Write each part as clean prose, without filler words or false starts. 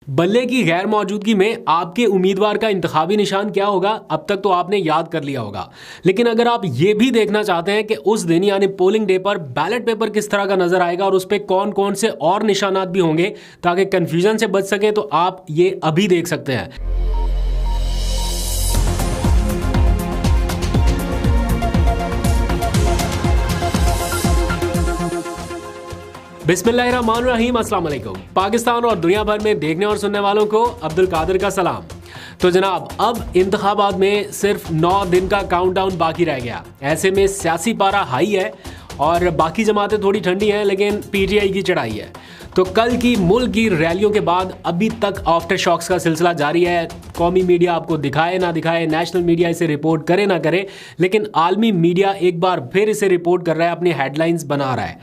बल्ले की गैर मौजूदगी में आपके उम्मीदवार का इंतखाबी निशान क्या होगा, अब तक तो आपने याद कर लिया होगा। लेकिन अगर आप ये भी देखना चाहते हैं कि उस दिन यानी पोलिंग डे पर बैलेट पेपर किस तरह का नजर आएगा और उस पर कौन कौन से और निशानात भी होंगे ताकि कंफ्यूजन से बच सके, तो आप ये अभी देख सकते हैं। बिस्मिल्लाहिर्रहमानिर्रहीम, अस्सलाम वालेकुम। पाकिस्तान और दुनिया भर में देखने और सुनने वालों को अब्दुल कादिर का सलाम। तो जनाब, अब इंतखाबात में सिर्फ 9 दिन का काउंटडाउन बाकी रह गया। ऐसे में सियासी पारा हाई है और बाकी जमातें थोड़ी ठंडी हैं, लेकिन पीटीआई की चढ़ाई है। तो कल की मुल्क की रैलियों के बाद अभी तक आफ्टर शॉक्स का सिलसिला जारी है। कौमी मीडिया आपको दिखाए ना दिखाए, नेशनल मीडिया इसे रिपोर्ट करे ना करे, लेकिन आलमी मीडिया एक बार फिर इसे रिपोर्ट कर रहा है, अपनी हेडलाइंस बना रहा है।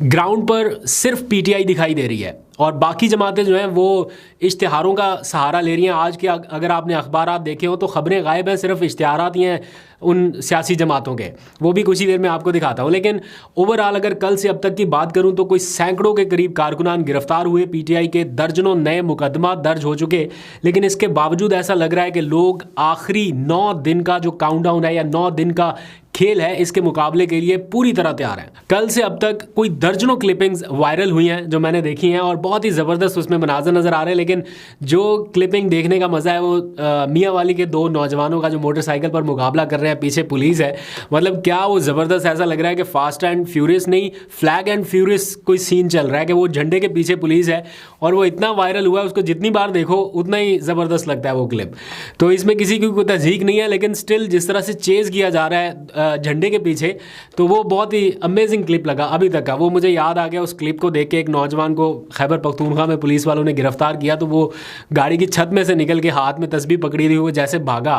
ग्राउंड पर सिर्फ पीटीआई दिखाई दे रही है और बाकी जमातें जो हैं वो इश्तिहारों का सहारा ले रही हैं। आज के अगर आपने अखबारात देखे हो तो खबरें गायब हैं, सिर्फ इश्तिहारात ही हैं उन सियासी जमातों के। वो भी कुछ ही देर में आपको दिखाता हूँ। लेकिन ओवरऑल अगर कल से अब तक की बात करूँ तो कोई सैकड़ों के करीब कारकुनान गिरफ्तार हुए, पीटीआई के दर्जनों नए मुकदमा दर्ज हो चुके। लेकिन इसके बावजूद ऐसा लग रहा है कि लोग आखिरी 9 दिन का जो काउंटडाउन है या 9 दिन का खेल है, इसके मुकाबले के लिए पूरी तरह तैयार है। कल से अब तक कोई दर्जनों क्लिपिंग्स वायरल हुई हैं जो मैंने देखी हैं और बहुत ही ज़बरदस्त उसमें मनाज़र नज़र आ रहे हैं। लेकिन जो क्लिपिंग देखने का मज़ा है वो मियाँ वाली के 2 नौजवानों का जो मोटरसाइकिल पर मुकाबला कर रहे हैं, पीछे पुलिस है। मतलब क्या वो ज़बरदस्त, ऐसा लग रहा है कि फास्ट एंड फ्यूरियस नहीं, फ्लैग एंड फ्यूरियस कोई सीन चल रहा है कि वो झंडे के पीछे पुलिस है और वो इतना वायरल हुआ है, उसको जितनी बार देखो उतना ही ज़बरदस्त लगता है वो क्लिप। तो इसमें किसी की कोई तज़हीक नहीं है, लेकिन स्टिल जिस तरह से चेज़ किया जा रहा है झंडे के पीछे, तो वो बहुत ही अमेजिंग क्लिप लगा अभी तक का। वो मुझे याद आ गया, उस क्लिप को देख के एक नौजवान को खैबर पख्तूनख्वा में पुलिस वालों ने गिरफ्तार किया तो वो गाड़ी की छत में से निकल के हाथ में तस्बीह पकड़ी थी, वो जैसे भागा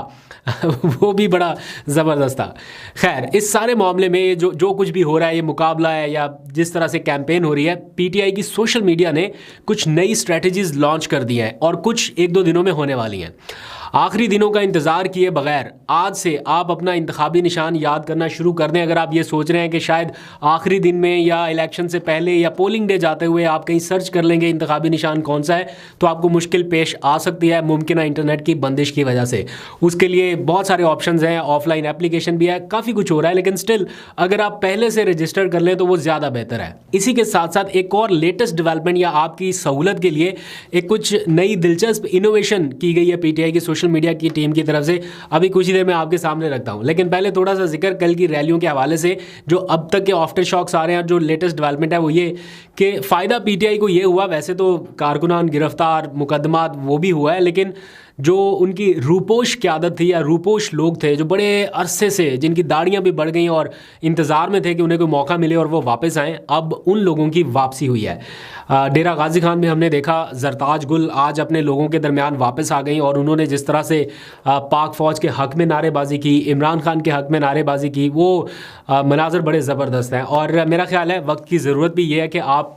वो भी बड़ा ज़बरदस्त था। खैर, इस सारे मामले में जो कुछ भी हो रहा है, ये मुकाबला है या जिस तरह से कैंपेन हो रही है, पीटीआई की सोशल मीडिया ने कुछ नई स्ट्रेटजीज लॉन्च कर दी हैं और कुछ 1-2 दिनों में होने वाली हैं। आखिरी दिनों का इंतज़ार किए बगैर आज से आप अपना इंतखाबी निशान याद करना शुरू कर दें। अगर आप ये सोच रहे हैं कि शायद आखिरी दिन में या इलेक्शन से पहले या पोलिंग डे जाते हुए आप कहीं सर्च कर लेंगे इंतखाबी निशान कौन सा है, तो आपको मुश्किल पेश आ सकती है मुमकिन इंटरनेट की बंदिश की वजह से। उसके लिए बहुत सारे ऑप्शंस हैं, ऑफलाइन एप्लीकेशन भी है, काफ़ी कुछ हो रहा है। लेकिन स्टिल अगर आप पहले से रजिस्टर कर लें तो वो ज़्यादा बेहतर है। इसी के साथ साथ एक और लेटेस्ट डेवलपमेंट या आपकी सहूलत के लिए एक कुछ नई दिलचस्प इनोवेशन की गई है पीटीआई की सोशल मीडिया की टीम की तरफ से। अभी कुछ ही देर में आपके सामने रखता हूं, लेकिन पहले थोड़ा सा जिक्र कल की रैलियों के हवाले से जो अब तक के आफ्टर शॉक्स आ रहे हैं। जो लेटेस्ट डेवलपमेंट है वो ये कि फ़ायदा पीटीआई को ये हुआ, वैसे तो कारकुनान गिरफ्तार, मुकदमा वो भी हुआ है, लेकिन जो उनकी रूपोश क़यादत थी या रूपोश लोग थे जो बड़े अरसे से, जिनकी दाढ़ियाँ भी बढ़ गई और इंतज़ार में थे कि उन्हें कोई मौका मिले और वो वापस आएँ, अब उन लोगों की वापसी हुई है। डेरा गाजी खान में हमने देखा जरताज गुल आज अपने लोगों के दरमियान वापस आ गई और उन्होंने जिस तरह से पाक फ़ौज के हक़ में नारेबाजी की, इमरान खान के हक़ में नारेबाजी की, वो मनाज़र बड़े ज़बरदस्त हैं। और मेरा ख़्याल है वक्त की ज़रूरत भी ये है कि आप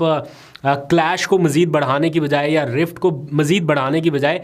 क्लैश को मज़ीद बढ़ाने की बजाय या रिफ्ट को मज़ीद बढ़ाने की बजाय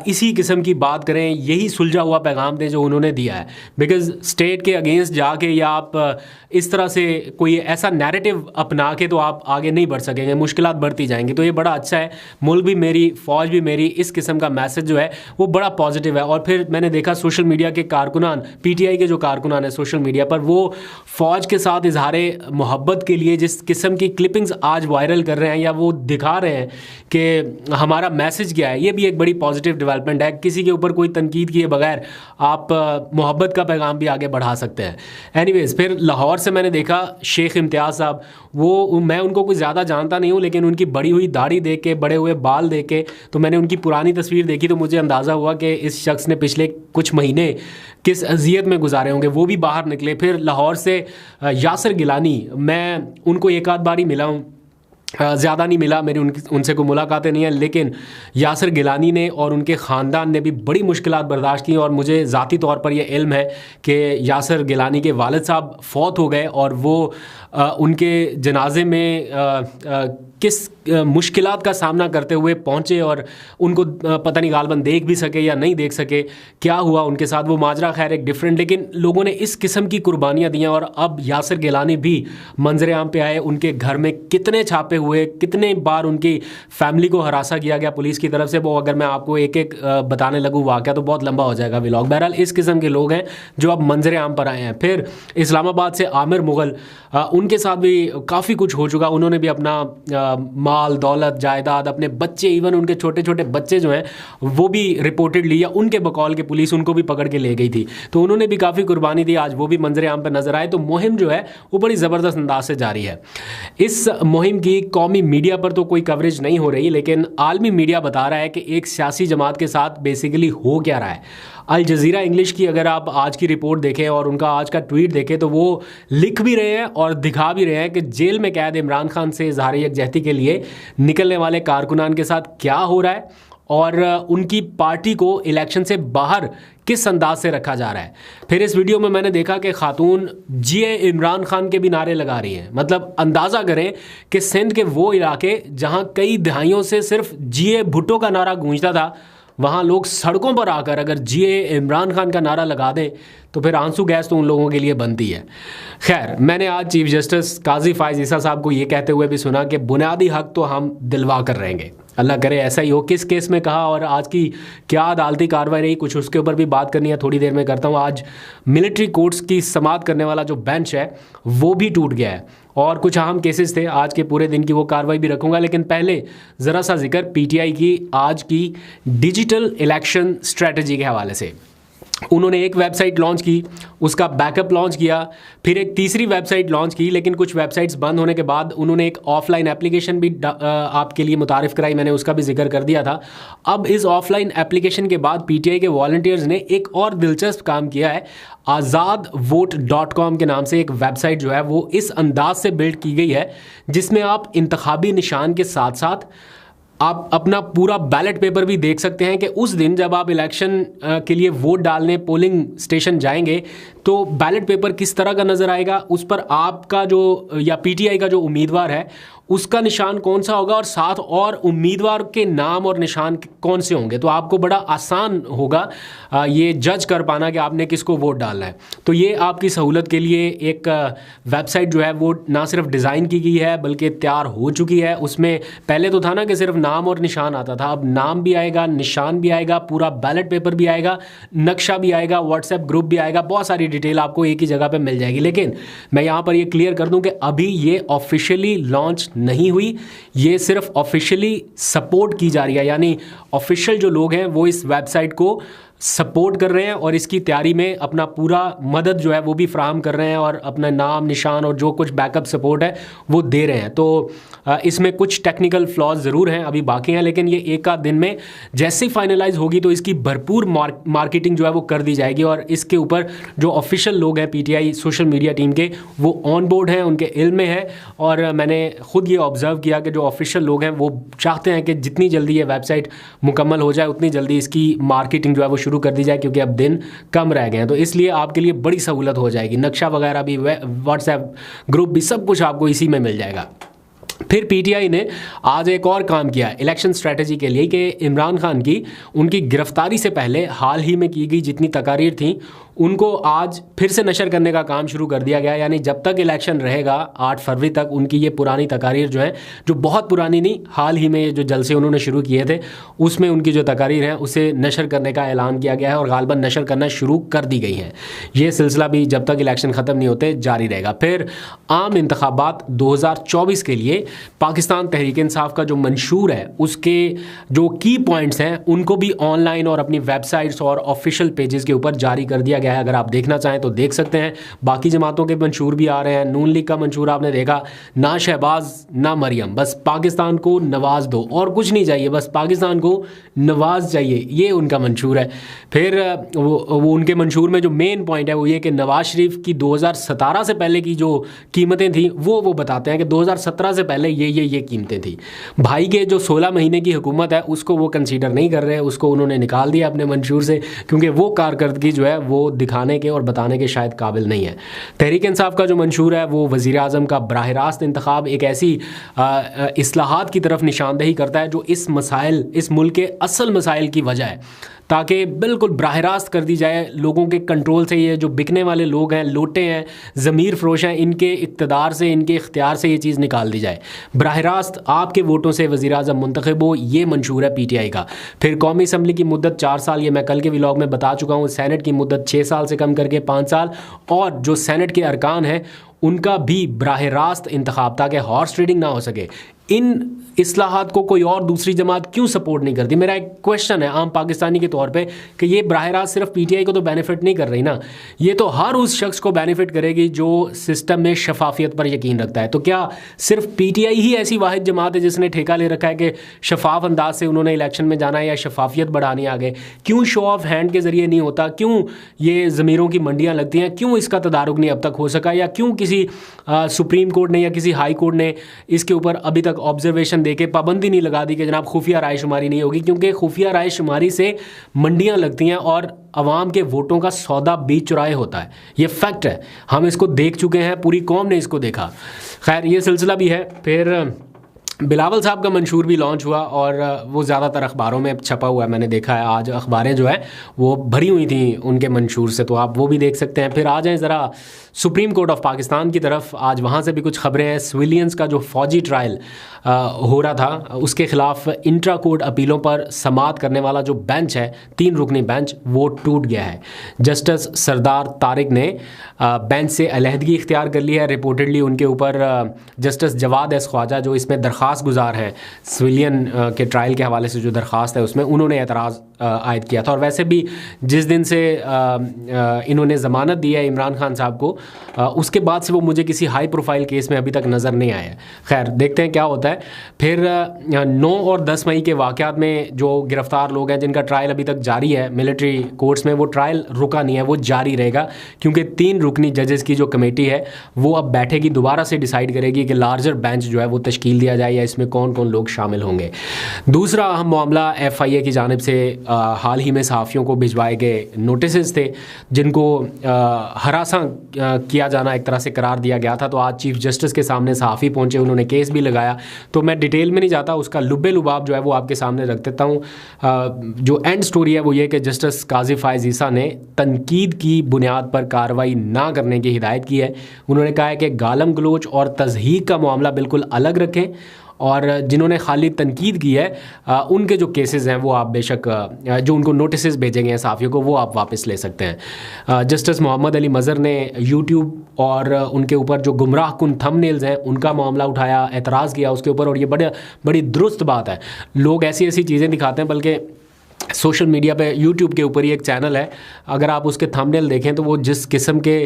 इसी किस्म की बात करें, यही सुलझा हुआ पैगाम दें जो उन्होंने दिया है। बिकॉज़ स्टेट के अगेंस्ट जाके या आप इस तरह से कोई ऐसा नैरेटिव अपना के तो आप आगे नहीं बढ़ सकेंगे, मुश्किलात बढ़ती जाएंगी। तो ये बड़ा अच्छा है, मुल्क भी मेरी, फ़ौज भी मेरी, इस किस्म का मैसेज जो है वो बड़ा पॉजिटिव है। और फिर मैंने देखा सोशल मीडिया के कारकुनान, पीटीआई के जो कारकुनान है सोशल मीडिया पर, वो फ़ौज के साथ इजहार मोहब्बत के लिए जिस किस्म की क्लिपिंग्स आज वायरल कर रहे हैं या वो दिखा रहे हैं कि हमारा मैसेज क्या है, ये भी एक बड़ी पॉजिटिव डेवलपमेंट है। किसी के ऊपर कोई तनकीद किए बगैर आप मोहब्बत का पैगाम भी आगे बढ़ा सकते हैं। एनीवेज़, फिर लाहौर से मैंने देखा शेख इम्तियाज़ साहब, वो मैं उनको कुछ ज़्यादा जानता नहीं हूँ, लेकिन उनकी बड़ी हुई दाढ़ी देख के, बड़े हुए बाल देख के, तो मैंने उनकी पुरानी तस्वीर देखी तो मुझे अंदाज़ा हुआ कि इस शख्स ने पिछले कुछ महीने किस अजियत में गुजारे होंगे। वो भी बाहर निकले। फिर लाहौर से यासिर गिलानी, मैं उनको एक आध बार ही मिला हूँ, ज़्यादा नहीं मिला, मेरी उनसे कोई मुलाकातें नहीं है, लेकिन यासिर गिलानी ने और उनके ख़ानदान ने भी बड़ी मुश्किलात बर्दाश्त की। और मुझे ज़ाती तौर पर यह इल्म है कि यासिर गिलानी के वालिद साहब फ़ौत हो गए और वो उनके जनाजे में किस मुश्किलात का सामना करते हुए पहुंचे और उनको पता नहीं गालबन देख भी सके या नहीं देख सके, क्या हुआ उनके साथ वो माजरा खैर एक डिफरेंट, लेकिन लोगों ने इस किस्म की कुर्बानियां दी और अब यासिर गिलानी भी मंजरे आम पे आए। उनके घर में कितने छापे हुए, कितने बार उनकी फैमिली को हरासा किया गया पुलिस की तरफ से, वो अगर मैं आपको एक एक बताने लगूँ वाक़या तो बहुत लंबा हो जाएगा व्लॉग। बहरहाल इस किस्म के लोग हैं जो अब मंजरे आम पर आए हैं। फिर इस्लामाबाद से आमिर मुगल, उनके साथ भी काफ़ी कुछ हो चुका। उन्होंने भी अपना माल दौलत जायदाद, अपने बच्चे, इवन उनके छोटे छोटे बच्चे जो हैं वो भी रिपोर्टेडली या उनके बकौल के पुलिस उनको भी पकड़ के ले गई थी, तो उन्होंने भी काफ़ी कुर्बानी दी। आज वो भी मंजरे आम पर नजर आए। तो मुहिम जो है वो बड़ी ज़बरदस्त अंदाज से जारी है। इस मुहिम की कौमी मीडिया पर तो कोई कवरेज नहीं हो रही, लेकिन आलमी मीडिया बता रहा है कि एक सियासी जमात के साथ बेसिकली हो क्या रहा है। अल जज़ीरा इंग्लिश की अगर आप आज की रिपोर्ट देखें और उनका आज का ट्वीट देखें तो वो लिख भी रहे हैं और दिखा भी रहे हैं कि जेल में कैद इमरान खान से इज़हार यकजहती के लिए निकलने वाले कारकुनान के साथ क्या हो रहा है और उनकी पार्टी को इलेक्शन से बाहर किस अंदाज से रखा जा रहा है। फिर इस वीडियो में मैंने देखा कि खातून जिए इमरान खान के भी नारे लगा रही हैं। मतलब अंदाज़ा करें कि सिंध के वो इलाके जहां कई दहाइयों से सिर्फ जिए भुट्टो का नारा गूंजता था, वहाँ लोग सड़कों पर आकर अगर जिए इमरान खान का नारा लगा दें तो फिर आंसू गैस तो उन लोगों के लिए बनती है। खैर, मैंने आज चीफ जस्टिस काजी फायज ईसा साहब को ये कहते हुए भी सुना कि बुनियादी हक तो हम दिलवा कर रहेंगे, अल्लाह करे ऐसा ही हो। किस केस में कहा और आज की क्या अदालती कार्रवाई रही, कुछ उसके ऊपर भी बात करनी है, थोड़ी देर में करता हूँ। आज मिलिट्री कोर्ट्स की समाअत करने वाला जो बेंच है वो भी टूट गया है और कुछ अहम केसेस थे। आज के पूरे दिन की वो कार्रवाई भी रखूंगा, लेकिन पहले ज़रा सा जिक्र पीटीआई की आज की डिजिटल इलेक्शन स्ट्रेटजी के हवाले से। उन्होंने एक वेबसाइट लॉन्च की, उसका बैकअप लॉन्च किया, फिर एक तीसरी वेबसाइट लॉन्च की, लेकिन कुछ वेबसाइट्स बंद होने के बाद उन्होंने एक ऑफलाइन एप्लीकेशन भी आपके लिए मुतारिफ़ कराई, मैंने उसका भी जिक्र कर दिया था। अब इस ऑफलाइन एप्लीकेशन के बाद पीटीआई के वॉलंटियर्स ने एक और दिलचस्प काम किया है। azadvote.com के नाम से एक वेबसाइट जो है वो इस अंदाज से बिल्ड की गई है जिसमें आप इंतखाबी निशान के साथ साथ आप अपना पूरा बैलेट पेपर भी देख सकते हैं कि उस दिन जब आप इलेक्शन के लिए वोट डालने पोलिंग स्टेशन जाएंगे तो बैलेट पेपर किस तरह का नज़र आएगा, उस पर आपका जो या पीटीआई का जो उम्मीदवार है उसका निशान कौन सा होगा और साथ और उम्मीदवार के नाम और निशान कौन से होंगे। तो आपको बड़ा आसान होगा ये जज कर पाना कि आपने किसको वोट डालना है। तो ये आपकी सहूलत के लिए एक वेबसाइट जो है वो ना सिर्फ डिज़ाइन की गई है बल्कि तैयार हो चुकी है। उसमें पहले तो था ना कि सिर्फ नाम और निशान आता था, अब नाम भी आएगा, निशान भी आएगा, पूरा बैलेट पेपर भी आएगा, नक्शा भी आएगा, व्हाट्सएप ग्रुप भी आएगा, बहुत सारी डिटेल आपको एक ही जगह पे मिल जाएगी। लेकिन मैं यहाँ पर ये क्लियर कर दूं कि अभी ये ऑफिशियली लॉन्च नहीं हुई, ये सिर्फ ऑफिशियली सपोर्ट की जा रही है, यानी ऑफिशियल जो लोग हैं वो इस वेबसाइट को सपोर्ट कर रहे हैं और इसकी तैयारी में अपना पूरा मदद जो है वो भी फ्राहम कर रहे हैं और अपना नाम निशान और जो कुछ बैकअप सपोर्ट है वो दे रहे हैं। तो इसमें कुछ टेक्निकल फ्लॉज ज़रूर हैं, अभी बाकी हैं, लेकिन ये एक आध दिन में जैसे ही फाइनलाइज होगी तो इसकी भरपूर मार्केटिंग जो है वो कर दी जाएगी और इसके ऊपर जो ऑफिशियल लोग हैं पीटीआई सोशल मीडिया टीम के वो ऑन बोर्ड हैं, उनके इल्म में है। और मैंने खुद ये ऑब्ज़र्व किया कि जो ऑफिशियल लोग हैं वो चाहते हैं कि जितनी जल्दी ये वेबसाइट मुकम्मल हो जाए उतनी जल्दी इसकी मार्केटिंग जो है वो शुरू कर दी जाए, क्योंकि अब दिन कम रह गए हैं। तो इसलिए आपके लिए बड़ी सहूलत हो जाएगी, नक्शा वगैरह भी, व्हाट्सएप ग्रुप भी, सब कुछ आपको इसी में मिल जाएगा। फिर पीटीआई ने आज एक और काम किया इलेक्शन स्ट्रेटजी के लिए कि इमरान खान की उनकी गिरफ्तारी से पहले हाल ही में की गई जितनी तकारीर थी उनको आज फिर से नशर करने का काम शुरू कर दिया गया। यानी जब तक इलेक्शन रहेगा 8 फरवरी तक उनकी ये पुरानी तकारीर जो है, जो बहुत पुरानी नहीं, हाल ही में जो जलसे उन्होंने शुरू किए थे उसमें उनकी जो तकारीर हैं उसे नशर करने का ऐलान किया गया है और गालबन नशर करना शुरू कर दी गई हैं। ये सिलसिला भी जब तक इलेक्शन ख़त्म नहीं होते जारी रहेगा। फिर आम इंतखाबात 2024 के लिए पाकिस्तान तहरीक इंसाफ का जो मंशूर है उसके जो की पॉइंट्स हैं उनको भी ऑनलाइन और अपनी वेबसाइट्स और ऑफिशियल पेजेस के ऊपर जारी कर दिया गया है। अगर आप देखना चाहें तो देख सकते हैं। बाकी जमातों के मंशूर भी आ रहे हैं, नून लीग का मंशूर आपने देखा, ना शहबाज ना मरियम, बस पाकिस्तान को नवाज दो और कुछ नहीं चाहिए, बस पाकिस्तान को नवाज चाहिए, ये उनका मंशूर है। फिर वो उनके मंशूर में जो मेन पॉइंट है वो ये कि नवाज शरीफ की 2017 से पहले की जो कीमतें थी वो बताते हैं कि 2017 से पहले ये कीमतें थी। भाई के जो 16 महीने की हुकूमत है उसको वो कंसीडर नहीं कर रहे, उसको उन्होंने निकाल दिया अपने मंशूर से, क्योंकि वो कारकर्दगी जो है वो दिखाने के और बताने के शायद काबिल नहीं है। तहरीक इंसाफ का जो मंशूर है वो वज़ीर आज़म का बराह रास्त इंतखाब एक ऐसी इस्लाहात की तरफ निशानदेही करता है जो इस मुल्क के असल मसाइल की वजह है, ताकि बिल्कुल बराह रास्त कर दी जाए लोगों के कंट्रोल से। ये जो बिकने वाले लोग हैं, लोटे हैं, ज़मीर फ़रोश हैं, इनके इक़्तिदार से, इनके इख्तियार से ये चीज़ निकाल दी जाए। बराह रास्त आपके वोटों से वज़ीर आज़म मुंतखब हो, ये मंशूर है PTI का। फिर कौमी असम्बली की मुद्दत 4 साल, ये मैं कल के व्लॉग में बता चुका हूँ। सेनेट की मुद्दत 6 साल से कम करके 5 साल, और जो सेनेट के अरकान हैं उनका भी बराह रास्त इंतखाब, ताकि हॉर्स ट्रेडिंग ना हो सके। इन इस्लाहात को कोई और दूसरी जमात क्यों सपोर्ट नहीं करती? मेरा एक क्वेश्चन है आम पाकिस्तानी के तौर पे कि ये बराह रास्त सिर्फ PTI को तो बेनिफिट नहीं कर रही ना, ये तो हर उस शख्स को बेनिफिट करेगी जो सिस्टम में शफाफियत पर यकीन रखता है। तो क्या सिर्फ PTI ही ऐसी वाहिद जमात है जिसने ठेका ले रखा है कि शफाफ अंदाज से उन्होंने इलेक्शन में जाना है या शफाफियत बढ़ानी आगे? क्यों शो ऑफ हैंड के ज़रिए नहीं होता? क्यों ये ज़मीरों की मंडियाँ लगती हैं? क्यों इसका तदारुक नहीं अब तक हो सका? या क्यों किसी सुप्रीम कोर्ट ने या किसी हाई कोर्ट ने इसके ऊपर अभी तक ऑब्जर्वेशन देके पाबंदी नहीं लगा दी कि जनाब खुफिया राय शुमारी नहीं होगी? क्योंकि खुफिया राय शुमारी से मंडियां लगती हैं और अवाम के वोटों का सौदा बीच चुराए होता है। ये फैक्ट है, हम इसको देख चुके हैं, पूरी कौम ने इसको देखा। खैर, ये सिलसिला भी है। फिर बिलावल साहब का मंशूर भी लॉन्च हुआ और वो ज़्यादातर अखबारों में छपा हुआ है, मैंने देखा है। आज अखबारें जो है वो भरी हुई थी उनके मंशूर से, तो आप वो भी देख सकते हैं। फिर आ जाएं ज़रा सुप्रीम कोर्ट ऑफ पाकिस्तान की तरफ। आज वहाँ से भी कुछ खबरें हैं। सिविलियंस का जो फ़ौजी ट्रायल हो रहा था, उसके ख़िलाफ़ इंट्रा कोर्ट अपीलों पर समाअत करने वाला जो बेंच है, 3 रुकनी बेंच, वो टूट गया है। जस्टिस सरदार तारिक ने बेंच से अलहदगी इख्तियार कर ली है। रिपोर्टेडली उनके ऊपर जस्टिस जवाद एस ख्वाजा, जो इसमें दरख्वास्त गुजार हैं सिविलियन के ट्रायल के हवाले से जो दरख्वास्त है उसमें, उन्होंने एतराज़ आयद किया था। और वैसे भी जिस दिन से इन्होंने ज़मानत दी है इमरान खान साहब को, उसके बाद से वो मुझे किसी हाई प्रोफाइल केस में अभी तक नज़र नहीं आया। खैर, देखते हैं क्या होता है। फिर 9 और 10 मई के वाक़यात में जो गिरफ्तार लोग हैं जिनका ट्रायल अभी तक जारी है मिलिट्री कोर्ट्स में, वो ट्रायल रुका नहीं है, वो जारी रहेगा, क्योंकि 3 रुकनी जजेस की जो कमेटी है वो अब बैठेगी, दोबारा से डिसाइड करेगी कि लार्जर बेंच जो है वो तश्कील दिया जाए या इसमें कौन कौन लोग शामिल होंगे। दूसरा अहम मामला FIA की जानिब से हाल ही में सहाफ़ियों को भिजवाए गए नोटिस थे जिनको हरासा किया जाना एक तरह से करार दिया गया था। तो आज चीफ जस्टिस के सामने सहाफ़ी पहुंचे, उन्होंने केस भी लगाया। तो मैं डिटेल में नहीं जाता, उसका लुब्बे लुबाब जो है वो आपके सामने रख देता हूँ। जो एंड स्टोरी है वो ये कि जस्टिस काजी फ़ाइज़ ईसा ने तनकीद की बुनियाद पर कार्रवाई ना करने की हिदायत की है। उन्होंने कहा है कि गालम गलोच और तज़हीक का मामला बिल्कुल अलग रखें, और जिन्होंने खाली तनकीद की है उनके जो केसेस हैं वो आप बेशक जो उनको नोटिस भेजे गए हैं सहाफ़ियों को, वो आप वापस ले सकते हैं। जस्टिस मोहम्मद अली मज़हर ने यूट्यूब और उनके ऊपर जो गुमराह कुन थंबनेल्स हैं उनका मामला उठाया, एतराज़ किया उसके ऊपर। और ये बड़ी दुरुस्त बात है, लोग ऐसी ऐसी चीज़ें दिखाते हैं, बल्कि सोशल मीडिया पे यूट्यूब के ऊपर ही एक चैनल है, अगर आप उसके थंबनेल देखें तो वो जिस किस्म के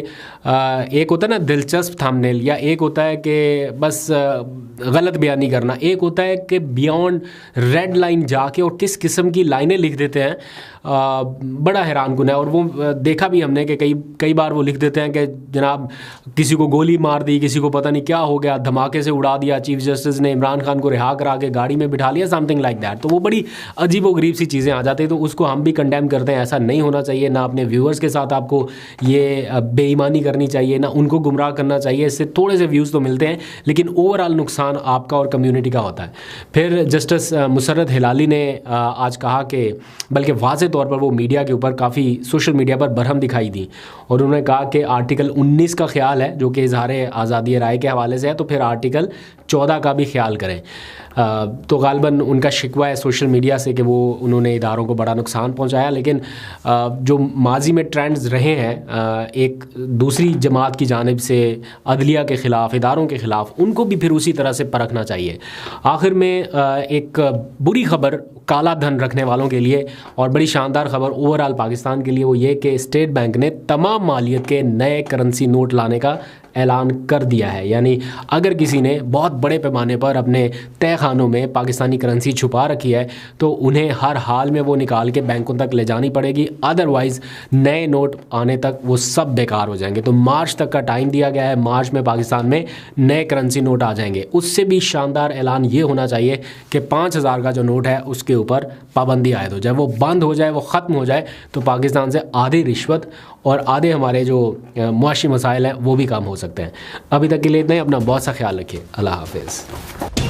एक होता है ना दिलचस्प थंबनेल, या एक होता है कि बस गलत बयानी करना, एक होता है कि बियॉन्ड रेड लाइन जाके और किस किस्म की लाइनें लिख देते हैं, बड़ा हैरान कुन है। और वो देखा भी हमने कि कई बार वो लिख देते हैं कि जनाब किसी को गोली मार दी, किसी को पता नहीं क्या हो गया, धमाके से उड़ा दिया, चीफ जस्टिस ने इमरान खान को रिहा करा के गाड़ी में बिठा लिया, समथिंग लाइक दैट। तो वो बड़ी अजीब व गरीब सी चीज़ें आ जाती हैं, तो उसको हम भी कंडेम करते हैं। ऐसा नहीं होना चाहिए, ना अपने व्यूअर्स के साथ आपको ये बेईमानी करनी चाहिए, ना उनको गुमराह करना चाहिए। इससे थोड़े से व्यूज़ तो मिलते हैं लेकिन ओवरऑल नुकसान आपका और कम्युनिटी का होता है। फिर जस्टिस मुसर्रत हिलाली ने आज कहा कि, बल्कि वाज़े तौर पर वो मीडिया के ऊपर काफ़ी सोशल मीडिया पर बरहम दिखाई दी, और उन्होंने कहा कि आर्टिकल 19 का ख्याल है जो कि इज़हार आज़ादी राय के हवाले से है, तो फिर आर्टिकल 14 का भी ख्याल करें। तो गालिबन उनका शिकवा है सोशल मीडिया से कि वो उन्होंने इदारों को बड़ा नुकसान पहुंचाया, लेकिन जो माजी में ट्रेंड्स रहे हैं एक दूसरी जमात की जानिब से अदलिया के ख़िलाफ़, इदारों के ख़िलाफ़, उनको भी फिर उसी तरह से परखना चाहिए। आखिर में एक बुरी खबर काला धन रखने वालों के लिए और बड़ी शानदार खबर ओवरऑल पाकिस्तान के लिए वो ये कि स्टेट बैंक ने तमाम मालियत के नए करेंसी नोट लाने का ऐलान कर दिया है। यानी अगर किसी ने बहुत बड़े पैमाने पर अपने तय खानों में पाकिस्तानी करेंसी छुपा रखी है तो उन्हें हर हाल में वो निकाल के बैंकों तक ले जानी पड़ेगी, अदरवाइज़ नए नोट आने तक वो सब बेकार हो जाएंगे। तो मार्च तक का टाइम दिया गया है, मार्च में पाकिस्तान में नए करेंसी नोट आ जाएंगे। उससे भी शानदार ऐलान ये होना चाहिए कि 5,000 का जो नोट है उसके ऊपर पाबंदी आयद हो जाए, वो बंद हो जाए, वो ख़त्म हो जाए, तो पाकिस्तान से आधी रिश्वत और आधे हमारे जो मुआशी मसाइल हैं वो भी कम हो सकते हैं। अभी तक के लिए इतना ही। अपना बहुत सा ख्याल रखिए। अल्लाह हाफिज़।